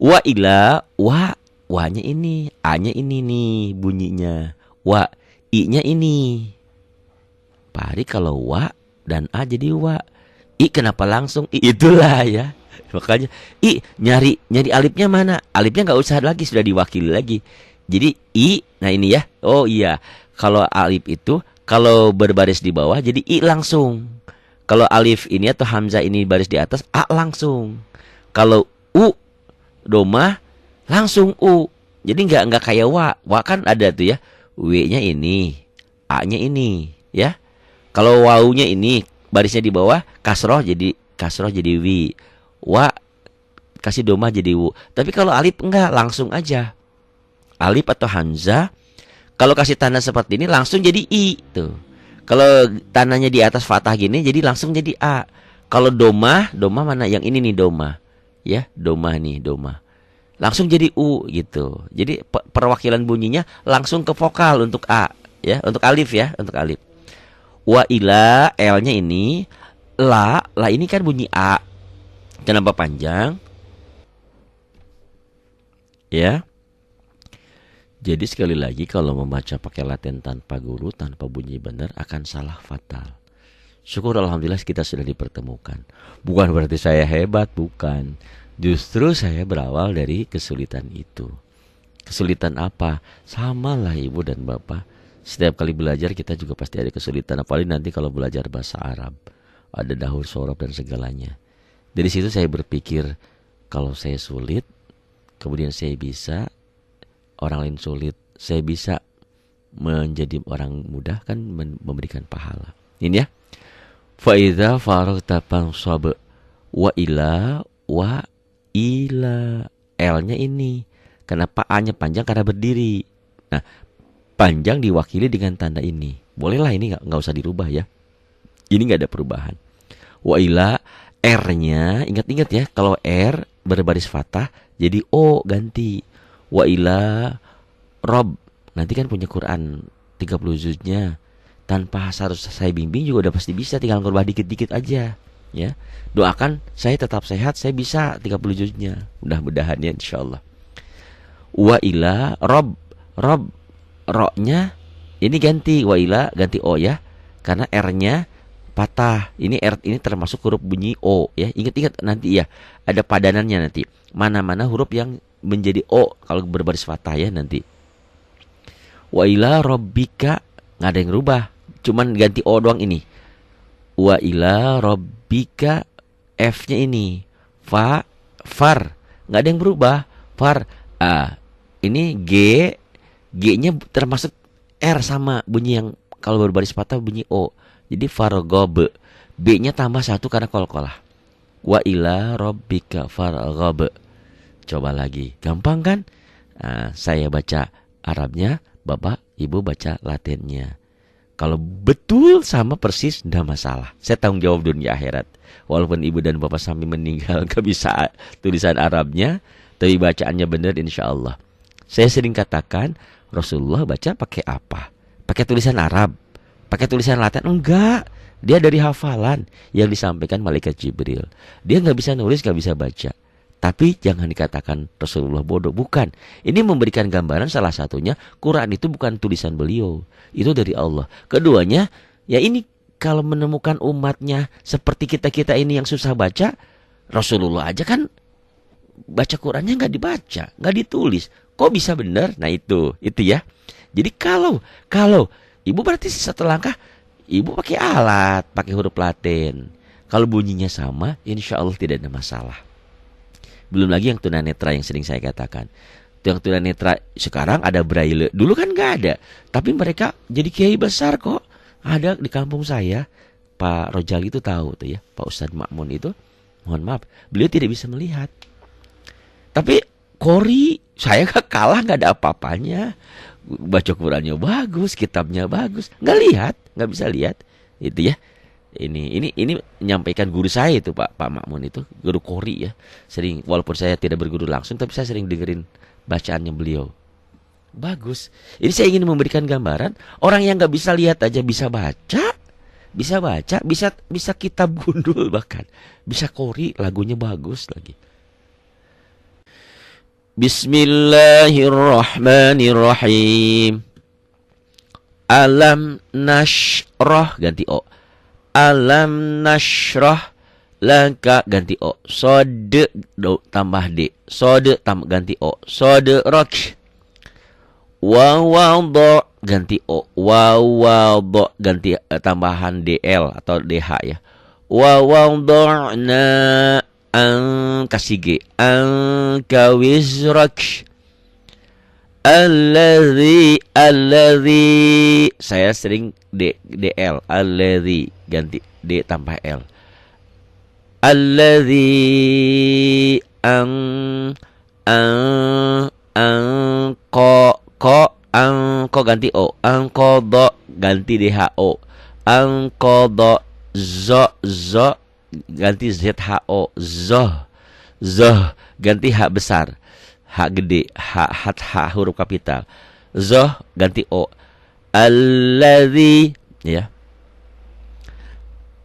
Wa ila, wa-nya ini, a-nya ini nih bunyinya. Wa, i-nya ini. Pak Ari kalau wa dan a jadi wa. I kenapa langsung i? Itulah ya. Makanya i nyari nyari alifnya mana? Alifnya nggak usah lagi, sudah diwakili lagi. Jadi i, nah ini ya. Oh iya. Kalau alif itu kalau berbaris di bawah jadi i langsung. Kalau alif ini atau hamzah ini baris di atas a langsung. Kalau u domah langsung u. Jadi nggak kayak wa. Wa kan ada tuh ya. W-nya ini, a-nya ini, ya. Kalau wawunya ini barisnya di bawah kasroh jadi wi. Wa kasih domah jadi wu. Tapi kalau alif enggak, langsung aja. Alif atau hamzah kalau kasih tanda seperti ini langsung jadi i tuh. Kalau tandanya di atas fathah gini jadi langsung jadi a. Kalau domah mana yang ini nih domah. Ya, domah nih, domah. Langsung jadi u gitu. Jadi perwakilan bunyinya langsung ke vokal untuk a, ya, untuk alif ya, untuk alif. Wa ila, L-nya ini. La ini kan bunyi A. Kenapa panjang? Ya. Jadi sekali lagi kalau membaca pakai laten tanpa guru, tanpa bunyi benar akan salah fatal. Syukur alhamdulillah kita sudah dipertemukan. Bukan berarti saya hebat, bukan. Justru saya berawal dari kesulitan itu. Kesulitan apa? Sama lah ibu dan bapak. Setiap kali belajar kita juga pasti ada kesulitan. Apalagi nanti kalau belajar bahasa Arab. Ada dahur, sorob dan segalanya. Dari situ saya berpikir, kalau saya sulit, kemudian saya bisa, orang lain sulit, saya bisa menjadi orang mudah kan memberikan pahala. Ini ya. Fa idza faragta fansab wa ila wa ila. L-nya ini. Kenapa A-nya panjang? Karena berdiri. Nah, panjang diwakili dengan tanda ini. Bolehlah ini nggak usah dirubah ya. Ini nggak ada perubahan. Wa ila, R-nya ingat-ingat ya. Kalau R berbaris fathah jadi O ganti. Wa ila Rob. Nanti kan punya Quran 30 juznya. Tanpa harus saya bimbing juga udah pasti bisa. Tinggal ngubah dikit-dikit aja ya. Doakan saya tetap sehat, saya bisa 30 juznya. Mudah-mudahan ya insyaallah. Wa ila Rob. Ro-nya ini ganti, wa ila ganti O ya. Karena R-nya patah. Ini R ini termasuk huruf bunyi O ya. Ingat-ingat nanti ya. Ada padanannya nanti. Mana-mana huruf yang menjadi O kalau berbaris fathah ya nanti. Wa ila rabbika, enggak ada yang rubah. Cuman ganti O doang ini. Wa ila rabbika, F-nya ini. Far. Enggak ada yang berubah. Far. Ini G-nya termasuk R sama bunyi yang kalau berbaris fathah bunyi O. Jadi fargob. B-nya tambah satu karena qalqalah. Wa ila rabbika fargob. Coba lagi. Gampang kan? Saya baca Arabnya, Bapak Ibu baca Latinnya. Kalau betul sama persis enggak masalah. Saya tanggung jawab dunia akhirat. Walaupun Ibu dan Bapak sampai meninggal gak bisa tulisan Arabnya, tapi bacaannya benar insyaallah. Saya sering katakan Rasulullah baca pakai apa? Pakai tulisan Arab? Pakai tulisan Latin? Enggak. Dia dari hafalan yang disampaikan malaikat Jibril. Dia nggak bisa nulis, nggak bisa baca. Tapi jangan dikatakan Rasulullah bodoh. Bukan. Ini memberikan gambaran salah satunya Quran itu bukan tulisan beliau. Itu dari Allah. Keduanya, ya ini kalau menemukan umatnya seperti kita-kita ini yang susah baca, Rasulullah aja kan baca Qurannya nggak dibaca, nggak ditulis. Kok bisa benar? Nah itu ya. Jadi kalau Ibu berarti satu langkah, Ibu pakai alat, pakai huruf Latin. Kalau bunyinya sama, insya Allah tidak ada masalah. Belum lagi yang tunanetra yang sering saya katakan. Yang tunanetra sekarang ada braille. Dulu kan nggak ada, tapi mereka jadi kiai besar kok. Ada di kampung saya, Pak Rojali itu tahu tuh ya, Pak Ustadz Makmun itu. Mohon maaf, beliau tidak bisa melihat. Tapi Kori, saya kalah, nggak ada apa-apanya. Baca Qurannya bagus, kitabnya bagus, nggak bisa lihat, itu ya. Ini menyampaikan guru saya itu Pak Makmun itu, guru Kori ya. Sering, walaupun saya tidak berguru langsung, tapi saya sering dengerin bacaannya beliau. Bagus. Ini saya ingin memberikan gambaran orang yang nggak bisa lihat aja bisa baca, bisa kitab gundul bahkan, bisa Kori, lagunya bagus lagi. Bismillahirrahmanirrahim. Alam nashrah ganti o. Alam nashrah laka ganti o. Sode tambah d. Sode tambah ganti o. Sode rak. Wawadha ganti o. Wawadha ganti tambahan dl atau dh ya. Wawadha'na kasih g. Anka wizrak. Alladzi saya sering dl alladzi ganti d tambah l. Alladzi ko ganti o. Anqadha ganti dh o. Anqadha zo ganti zho. Zoh ganti h besar. H gede, H huruf kapital. Zoh ganti o. Alladzi ya.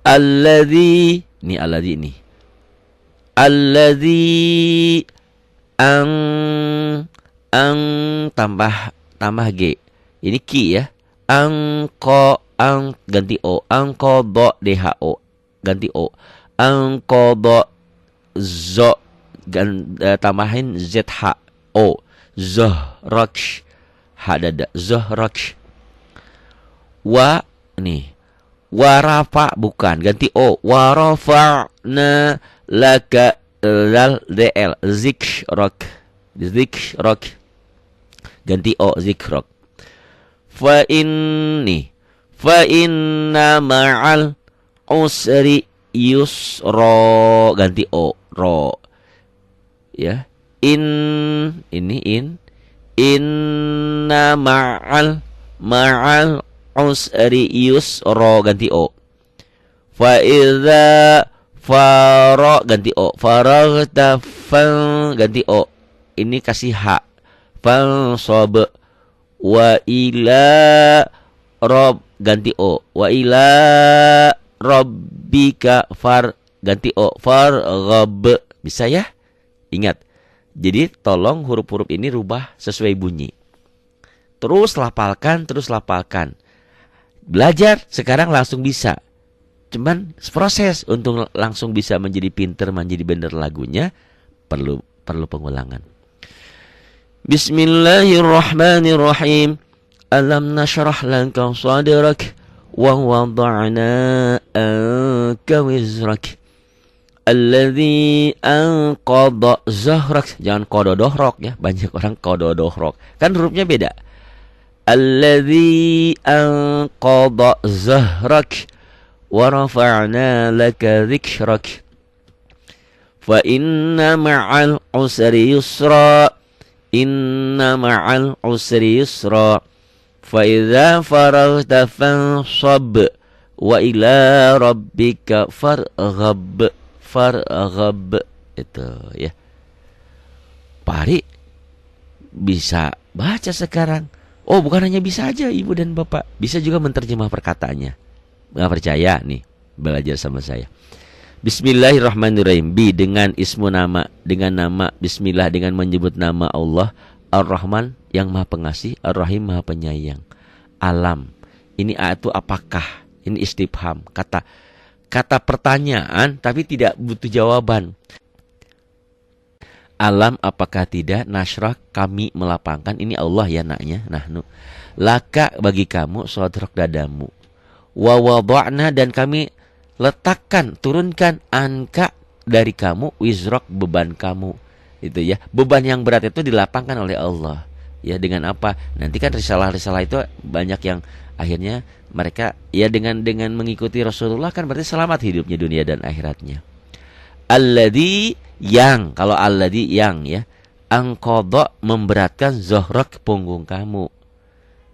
Alladzi ini alladzi ini. Alladzi tambah g. Ini ki ya. Ganti o. Anqadha dh o ganti o. Anqadha zo tambahin zh o. Zohrak h dada. Zohrak. Wa nih. Warafa bukan ganti o. Warafa'na laka lal dl. Zikrak. Zikrak ganti o. Zikrak. Fa inna ma'al usri yusra ganti o. Ro ya. Inna ma'al usri yusra ganti o. Fa idza fara ganti o. Faraghta ganti o. Ini kasih h. Fansab. Wa ila rob ganti o. Wa ila rabbika far ganti o. Farghab. Bisa ya? Ingat. Jadi tolong huruf-huruf ini rubah sesuai bunyi. Terus lapalkan. Belajar sekarang langsung bisa. Cuman proses untuk langsung bisa menjadi pinter, menjadi benar lagunya perlu pengulangan. Bismillahirrahmanirrahim. Alam nashrah laka sadrak wa wada'na anka wizrak. Alladzi anqadha zahrak. Jangan kododohrok ya. Banyak orang kododohrok. Kan hurufnya beda. Alladzi anqadha zahrak wa rafa'na laka dzikrak. Fa inna ma'al usri yusra. Inna ma'al usri yusra. Fa idza faraghta fansab. Wa ila rabbika farghab. Farghab itu ya. Pak Ari bisa baca sekarang. Oh, bukan hanya bisa aja Ibu dan Bapak, bisa juga menterjemah perkataannya. Nggak percaya nih, belajar sama saya. Bismillahirrahmanirrahim. Dengan ismu nama, dengan nama bismillah, dengan menyebut nama Allah Ar-Rahman yang Maha Pengasih, Ar-Rahim Maha Penyayang. Alam. Ini itu apakah? Ini istifham. Kata pertanyaan tapi tidak butuh jawaban. Alam apakah tidak nasrah kami melapangkan. Ini Allah ya naknya. Nahnu laka bagi kamu sadrak dadamu. Wa wada'na dan kami letakkan turunkan anka dari kamu wizrak beban kamu. Itu ya. Beban yang berat itu dilapangkan oleh Allah. Ya dengan apa? Nanti kan risalah-risalah itu banyak yang akhirnya mereka ya dengan mengikuti Rasulullah kan berarti selamat hidupnya dunia dan akhiratnya. Alladzi yang, kalau alladzi yang ya, anqadha memberatkan zohrak punggung kamu.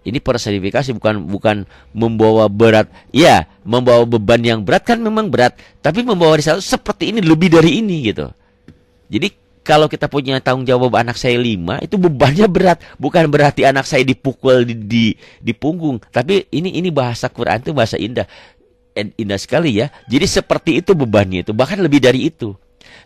Ini personifikasi, bukan membawa berat. Ya, membawa beban yang berat kan memang berat, tapi membawa risalah seperti ini lebih dari ini gitu. Jadi kalau kita punya tanggung jawab anak saya 5, itu bebannya berat. Bukan berarti anak saya dipukul di punggung. Tapi ini bahasa Quran itu bahasa indah. Indah sekali ya. Jadi seperti itu bebannya itu. Bahkan lebih dari itu.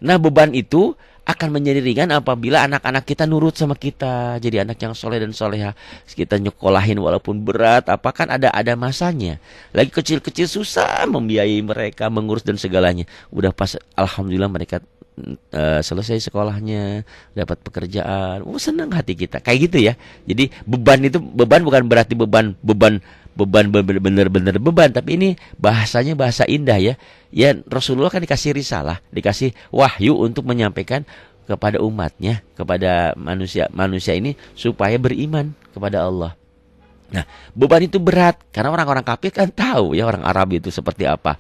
Nah beban itu akan menjadi ringan apabila anak-anak kita nurut sama kita, jadi anak yang soleh dan soleha. Kita nyekolahin walaupun berat, apa kan ada masanya. Lagi kecil-kecil susah membiayai mereka, mengurus dan segalanya. Udah pas alhamdulillah mereka selesai sekolahnya, dapat pekerjaan, senang hati kita. Kayak gitu ya. Jadi beban bukan berarti beban bener-bener beban, tapi ini bahasanya bahasa indah ya. Ya Rasulullah kan dikasih risalah, dikasih wahyu untuk menyampaikan kepada umatnya, kepada manusia ini supaya beriman kepada Allah. Nah, beban itu berat karena orang-orang kafir kan tahu ya orang Arab itu seperti apa.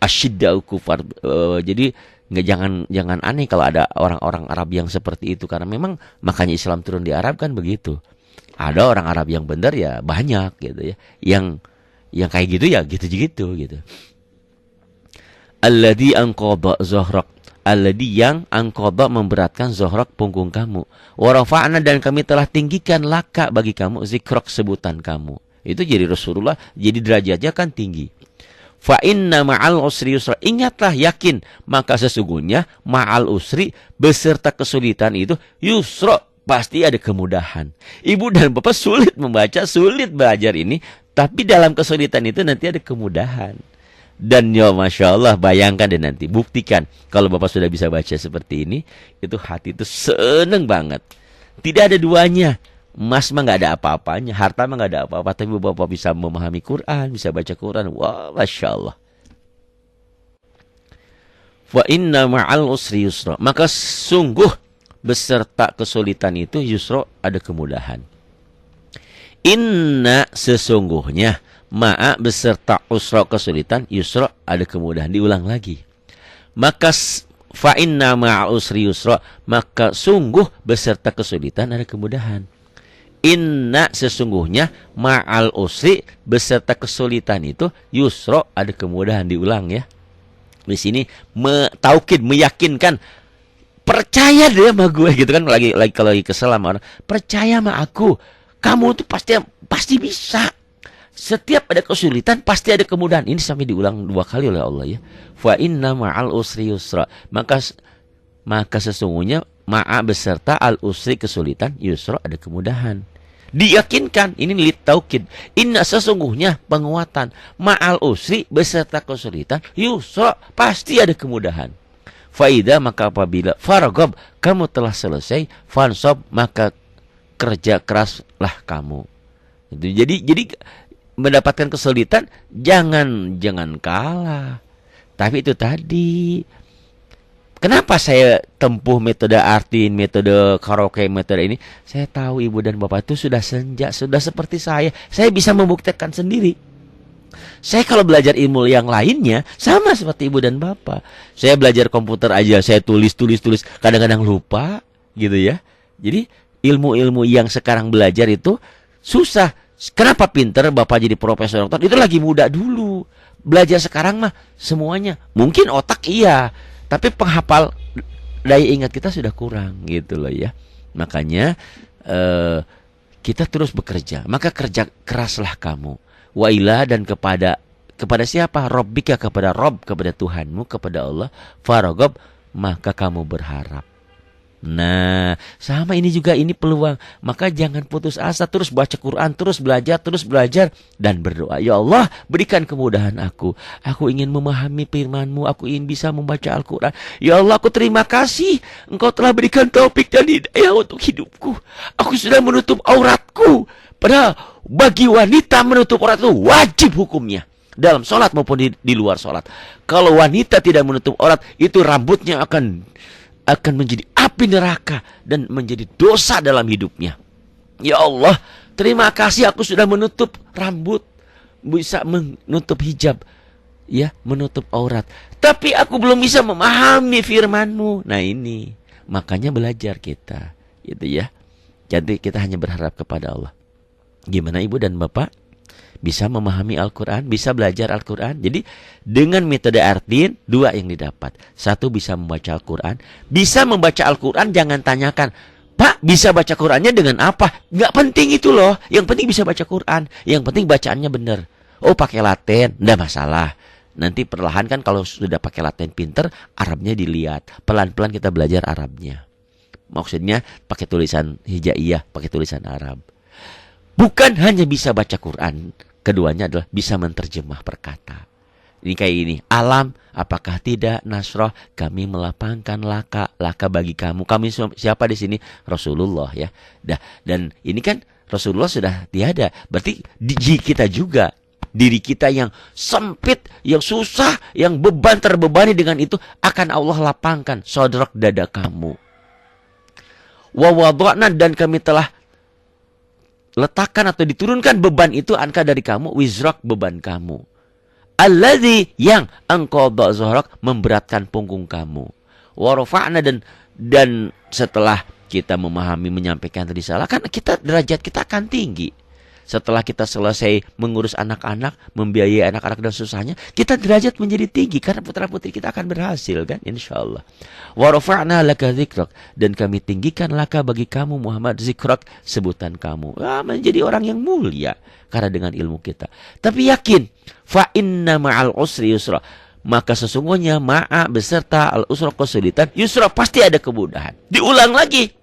Asyiddau kufar. Jadi jangan aneh kalau ada orang-orang Arab yang seperti itu, karena memang makanya Islam turun di Arab kan begitu. Ada orang Arab yang benar ya banyak gitu ya. Yang kayak gitu ya gitu-gitu gitu. Alladzi anqadha zahrak. Alladzi yang anqadha memberatkan zahrak punggung kamu. Wa rafa'na dan kami telah tinggikan laka bagi kamu zikrak sebutan kamu. Itu jadi Rasulullah, jadi derajatnya kan tinggi. Fa inna ma'al usri yusra. Ingatlah, yakin, maka sesungguhnya ma'al usri beserta kesulitan itu yusra, pasti ada kemudahan. Ibu dan bapak sulit membaca, sulit belajar ini, tapi dalam kesulitan itu nanti ada kemudahan. Dan ya Masya Allah, bayangkan deh nanti, buktikan kalau bapak sudah bisa baca seperti ini, itu hati itu seneng banget. Tidak ada duanya. Emas mah nggak ada apa-apanya, harta mah nggak ada apa-apa, tapi bapak bisa memahami Quran, bisa baca Quran, wah Masya Allah. Wa inna ma'al usri yusra. Maka sungguh beserta kesulitan itu yusra, ada kemudahan. Inna sesungguhnya, ma'a beserta usra kesulitan, yusra ada kemudahan. Diulang lagi. Maka fa inna ma'al usri yusra, maka sungguh beserta kesulitan ada kemudahan. Inna sesungguhnya ma'al usri beserta kesulitan itu yusra ada kemudahan. Diulang ya. Di sini taukid, meyakinkan, percaya deh sama gue gitu kan, lagi kalau lagi kesel sama orang, percaya sama aku, kamu tuh pasti bisa. Setiap ada kesulitan pasti ada kemudahan. Ini sampai diulang 2 kali oleh Allah ya. Fa inna ma'al usri yusra. Maka sesungguhnya ma'a beserta al usri kesulitan, yusra ada kemudahan. Diyakinkan, ini lit taukid. Inna sesungguhnya penguatan, ma'al usri beserta kesulitan, yusra pasti ada kemudahan. Faida maka apabila faragob kamu telah selesai, fansob maka kerja keraslah kamu. Jadi mendapatkan kesulitan jangan kalah. Tapi itu tadi, kenapa saya tempuh metode artin, metode karaoke, metode ini? Saya tahu ibu dan bapak itu sudah senja, sudah seperti saya. Saya bisa membuktikan sendiri. Saya kalau belajar ilmu yang lainnya sama seperti ibu dan bapak. Saya belajar komputer aja, saya tulis, kadang-kadang lupa gitu ya. Jadi ilmu-ilmu yang sekarang belajar itu susah. Kenapa pinter bapak jadi profesor dokter? Itu lagi muda dulu. Belajar sekarang mah semuanya. Mungkin otak iya, tapi penghafal daya ingat kita sudah kurang gitu loh ya. Makanya kita terus bekerja. Maka kerja keraslah kamu. Wa ila dan kepada siapa? Rabbika, kepada Rabb, kepada Tuhanmu, kepada Allah. Faragob maka kamu berharap. Nah, sama ini juga, ini peluang. Maka jangan putus asa, terus baca Quran, terus belajar dan berdoa. Ya Allah, berikan kemudahan aku. Aku ingin memahami firman-Mu, aku ingin bisa membaca Al-Quran. Ya Allah, aku terima kasih Engkau telah berikan taufik dan hidayah untuk hidupku. Aku sudah menutup auratku. Padahal bagi wanita menutup aurat itu wajib hukumnya, dalam sholat maupun di luar sholat. Kalau wanita tidak menutup aurat, itu rambutnya akan menjadi api neraka dan menjadi dosa dalam hidupnya. Ya Allah, terima kasih aku sudah menutup rambut, bisa menutup hijab, ya, menutup aurat. Tapi aku belum bisa memahami firman-Mu. Nah ini, makanya belajar kita, gitu ya. Jadi kita hanya berharap kepada Allah. Gimana ibu dan bapak? Bisa memahami Al-Quran, bisa belajar Al-Quran. Jadi dengan metode artin, 2 yang didapat. 1 bisa membaca Al-Quran. Bisa membaca Al-Quran, jangan tanyakan, Pak bisa baca Qurannya dengan apa? Nggak penting itu loh. Yang penting bisa baca Quran. Yang penting bacaannya benar. Oh pakai Latin, nggak masalah. Nanti perlahan kan kalau sudah pakai laten pinter, Arabnya dilihat. Pelan-pelan kita belajar Arabnya. Maksudnya pakai tulisan hijaiyah, pakai tulisan Arab. Bukan hanya bisa baca Quran, keduanya adalah bisa menerjemah perkata. Ini kayak ini, alam, apakah tidak Nasroh, kami melapangkan laka bagi kamu. Kami siapa di sini? Rasulullah ya. Dan ini kan Rasulullah sudah tiada. Berarti di kita juga. Diri kita yang sempit, yang susah, yang beban terbebani dengan itu akan Allah lapangkan sodrak dada kamu. Wa wada'na, dan kami telah letakkan atau diturunkan beban itu anka dari kamu, wizrak beban kamu. Alladzi, yang engkau zohrak, memberatkan punggung kamu. Wa rafa'na, dan setelah kita memahami, menyampaikan risalah, kan kita derajat kita akan tinggi. Setelah kita selesai mengurus anak-anak, membiayai anak-anak dan susahnya, kita derajat menjadi tinggi karena putra-putri kita akan berhasil kan, insyaallah. Wa rafa'na laka dzikrak, dan kami tinggikan laka bagi kamu Muhammad zikrak, sebutan kamu. Menjadi orang yang mulia karena dengan ilmu kita. Tapi yakin, fa inna ma'al usri yusra, maka sesungguhnya ma'a beserta al usra kesulitan, yusra pasti ada kemudahan. Diulang lagi,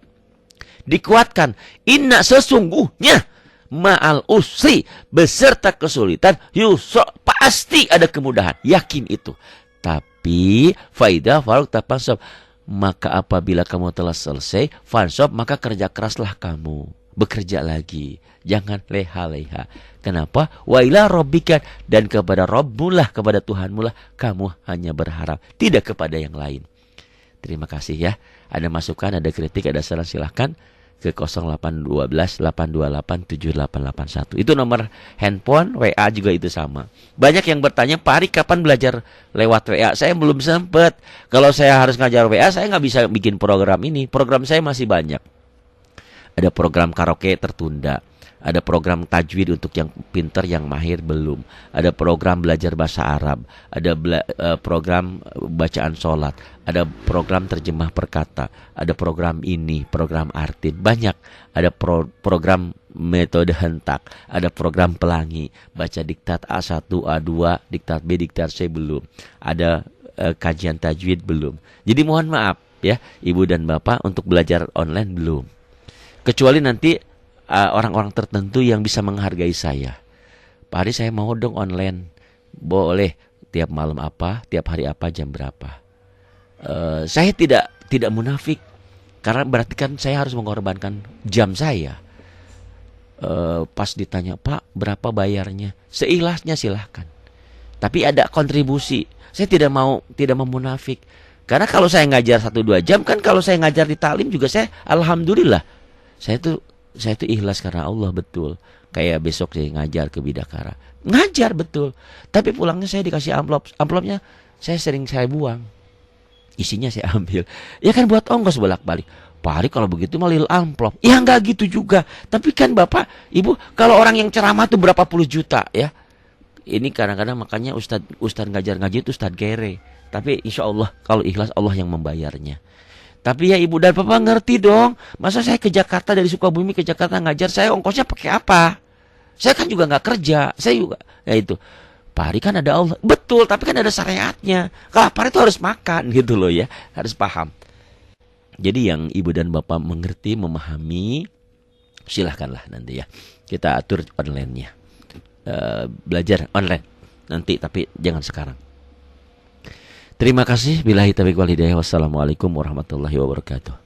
dikuatkan, inna sesungguhnya ma'al usri beserta kesulitan yusra pasti ada kemudahan, yakin itu. Tapi faidah faruk tapansab, maka apabila kamu telah selesai fansab, maka kerja keraslah kamu, bekerja lagi, jangan leha-leha. Kenapa? Wa ila rabbika, dan kepada Rabbmulah, kepada Tuhanmulah kamu hanya berharap, tidak kepada yang lain. Terima kasih ya. Ada masukan, ada kritik, ada saran, silahkan ke 0812 828 7881. Itu nomor handphone, WA juga itu sama. Banyak yang bertanya, Pak Ari kapan belajar lewat WA? Saya belum sempat. Kalau saya harus ngajar WA, saya nggak bisa bikin program ini. Program saya masih banyak. Ada program karaoke tertunda. Ada program tajwid untuk yang pinter, yang mahir belum. Ada program belajar bahasa Arab. Ada program bacaan sholat. Ada program terjemah perkata. Ada program ini, program arti. Banyak. Ada program metode hentak. Ada program pelangi. Baca diktat A1, A2, diktat B, diktat C belum. Ada kajian tajwid belum. Jadi mohon maaf ya, Ibu dan Bapak, untuk belajar online belum. Kecuali nanti orang-orang tertentu yang bisa menghargai saya. Pak Ari, saya mau dong online. Boleh. Tiap malam apa, tiap hari apa, jam berapa. Saya tidak munafik. Karena berarti kan saya harus mengorbankan jam saya. Pas ditanya, Pak berapa bayarnya? Seikhlasnya silahkan. Tapi ada kontribusi. Saya tidak mau munafik. Karena kalau saya ngajar 1-2 jam, kan kalau saya ngajar di taklim juga saya alhamdulillah. Saya tuh ikhlas karena Allah, betul. Kayak besok saya ngajar ke Bidakara. Ngajar betul. Tapi pulangnya saya dikasih amplop. Amplopnya saya buang. Isinya saya ambil. Ya kan buat ongkos bolak-balik. Pak Ari kalau begitu malil amplop. Ya enggak gitu juga. Tapi kan Bapak, Ibu, kalau orang yang ceramah tuh berapa puluh juta ya. Ini kadang-kadang makanya Ustadz ngajar-ngaji itu Ustadz kere. Tapi insya Allah kalau ikhlas Allah yang membayarnya. Tapi ya Ibu dan Bapak ngerti dong. Masa saya ke Jakarta, dari Sukabumi ke Jakarta ngajar, saya ongkosnya pakai apa? Saya kan juga nggak kerja. Saya juga, ya itu. Pak Ari kan ada Allah. Betul, tapi kan ada syariatnya. Kalau Pak Ari itu harus makan gitu loh ya. Harus paham. Jadi yang Ibu dan Bapak mengerti, memahami, silahkanlah nanti ya. Kita atur online-nya. Belajar online nanti, tapi jangan sekarang. Terima kasih. Billahi taufiq wal hidayah. Wassalamualaikum warahmatullahi wabarakatuh.